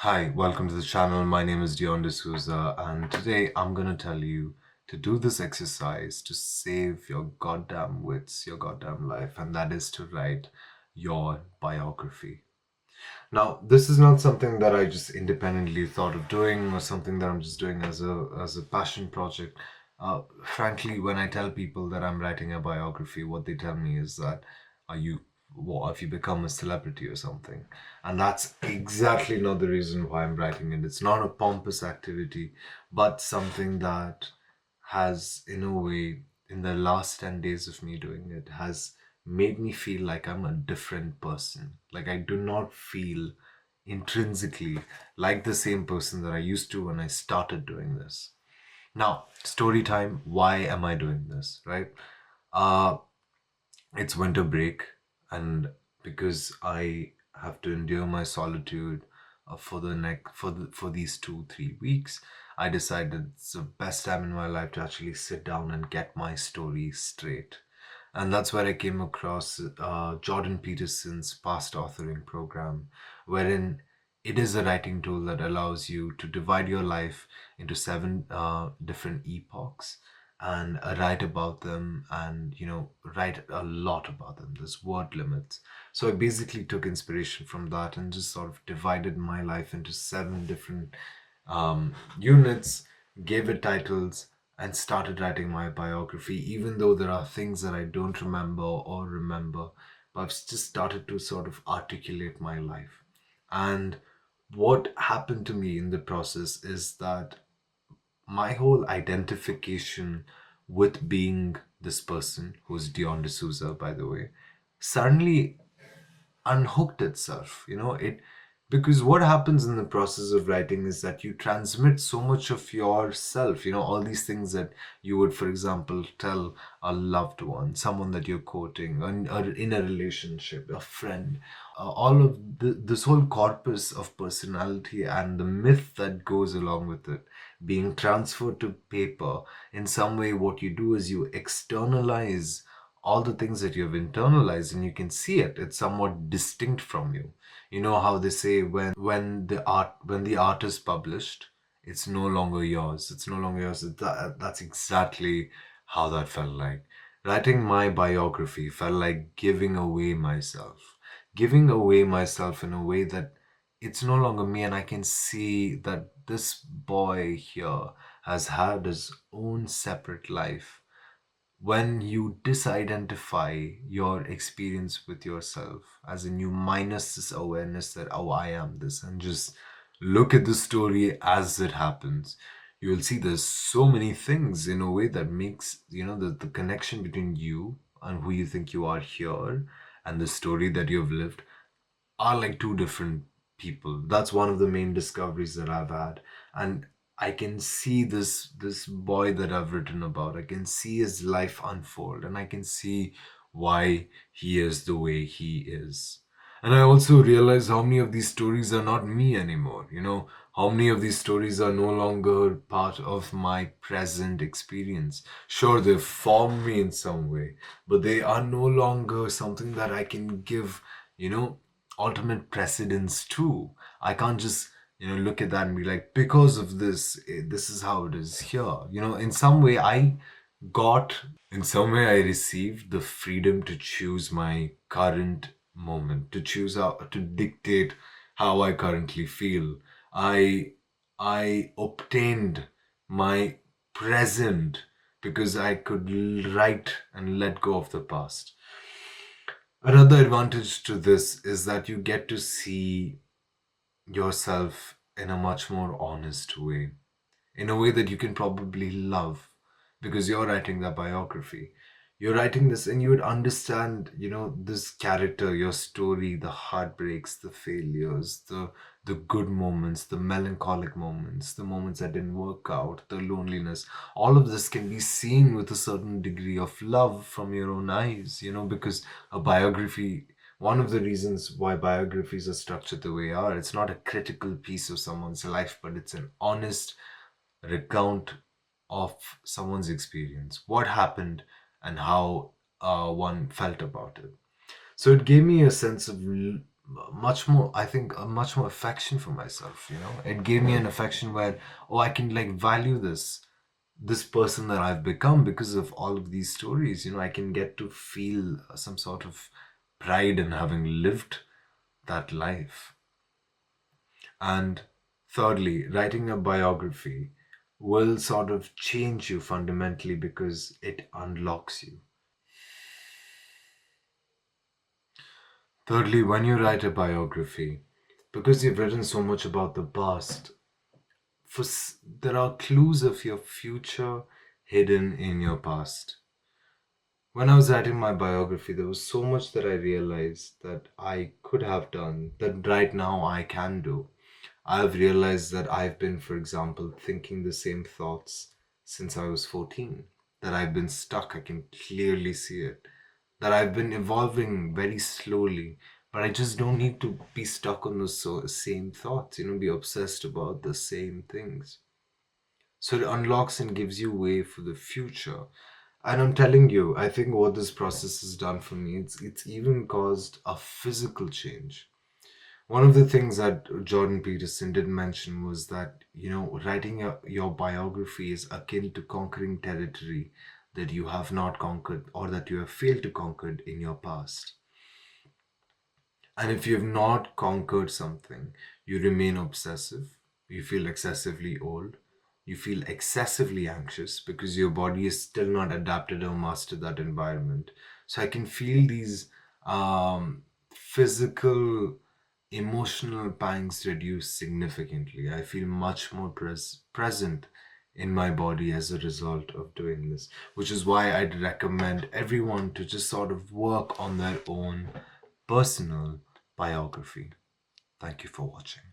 Hi, welcome to the channel. My name is Dion D'Souza, and today I'm gonna tell you to do this exercise to save your goddamn wits, your goddamn life, and that is to write your biography. Now, this is not something that I just independently thought of doing or something that I'm just doing as a passion project. Frankly, when I tell people that I'm writing a biography, what they tell me is that, are you, what if you become a celebrity or something? And that's exactly not the reason why I'm writing it. It's not a pompous activity, but something that has, in a way, in the last 10 days of me doing it, has made me feel like I'm a different person. Like I do not feel intrinsically like the same person that I used to when I started doing this. Now, story time. Why am I doing this? Right? Uh, it's winter break, and because I have to endure my solitude for these 2 3 weeks, I decided it's the best time in my life to actually sit down and get my story straight. And that's where I came across Jordan Peterson's past authoring program, wherein it is a writing tool that allows you to divide your life into seven different epochs and write about them, and write a lot about them. There's word limits. So I basically took inspiration from that and just sort of divided my life into seven different units, gave it titles, and started writing my biography, even though there are things that I don't remember or remember. But I've just started to sort of articulate my life. And what happened to me in the process is that my whole identification with being this person, who's Dion D'Souza, by the way, suddenly unhooked itself. It, because what happens in the process of writing is that you transmit so much of yourself, all these things that you would, for example, tell a loved one, someone that you're quoting, or in a relationship, a friend, all of this whole corpus of personality and the myth that goes along with it being transferred to paper. In some way, what you do is you externalize all the things that you have internalized, and you can see it. It's somewhat distinct from you. You know how they say, when the art is published, it's no longer yours. It's no longer yours. That's exactly how that felt like. Writing my biography felt like giving away myself in a way that it's no longer me, and I can see that this boy here has had his own separate life. When you disidentify your experience with yourself, as in you minus this awareness that, oh, I am this, and just look at the story as it happens, you will see there's so many things in a way that makes, the connection between you and who you think you are here and the story that you've lived are like two different people. That's one of the main discoveries that I've had. And I can see this boy that I've written about. I can see his life unfold, and I can see why he is the way he is. And I also realize how many of these stories are not me anymore. How many of these stories are no longer part of my present experience. Sure, they've formed me in some way, but they are no longer something that I can give, you know, ultimate precedence too. I can't just, look at that and be like, because of this, this is how it is here. In some way, in some way, I received the freedom to choose my current moment, to choose how to dictate how I currently feel. I I obtained my present because I could write and let go of the past. Another advantage to this is that you get to see yourself in a much more honest way, in a way that you can probably love, because you're writing that biography. You're writing this and you would understand, this character, your story, the heartbreaks, the failures, the good moments, the melancholic moments, the moments that didn't work out, the loneliness. All of this can be seen with a certain degree of love from your own eyes, because a biography, one of the reasons why biographies are structured the way they are, it's not a critical piece of someone's life, but it's an honest recount of someone's experience, what happened, and how one felt about it. So it gave me a sense of much more, I think, a much more affection for myself. It gave me an affection where, oh, I can like value this person that I've become because of all of these stories. I can get to feel some sort of pride in having lived that life. And thirdly, writing a biography will sort of change you fundamentally because it unlocks you. Thirdly, when you write a biography, because you've written so much about the past, there are clues of your future hidden in your past. When I was writing my biography, there was so much that I realized that I could have done, that right now I can do. I've realized that I've been, for example, thinking the same thoughts since I was 14, that I've been stuck. I can clearly see it. That I've been evolving very slowly, but I just don't need to be stuck on those same thoughts, be obsessed about the same things. So it unlocks and gives you way for the future. And I'm telling you, I think what this process has done for me, it's even caused a physical change. One of the things that Jordan Peterson did mention was that, writing your biography is akin to conquering territory that you have not conquered or that you have failed to conquer in your past. And if you have not conquered something, you remain obsessive, you feel excessively old, you feel excessively anxious because your body is still not adapted or mastered that environment. So I can feel these physical, emotional pangs reduce significantly. I feel much more present in my body as a result of doing this, which is why I'd recommend everyone to just sort of work on their own personal biography. Thank you for watching.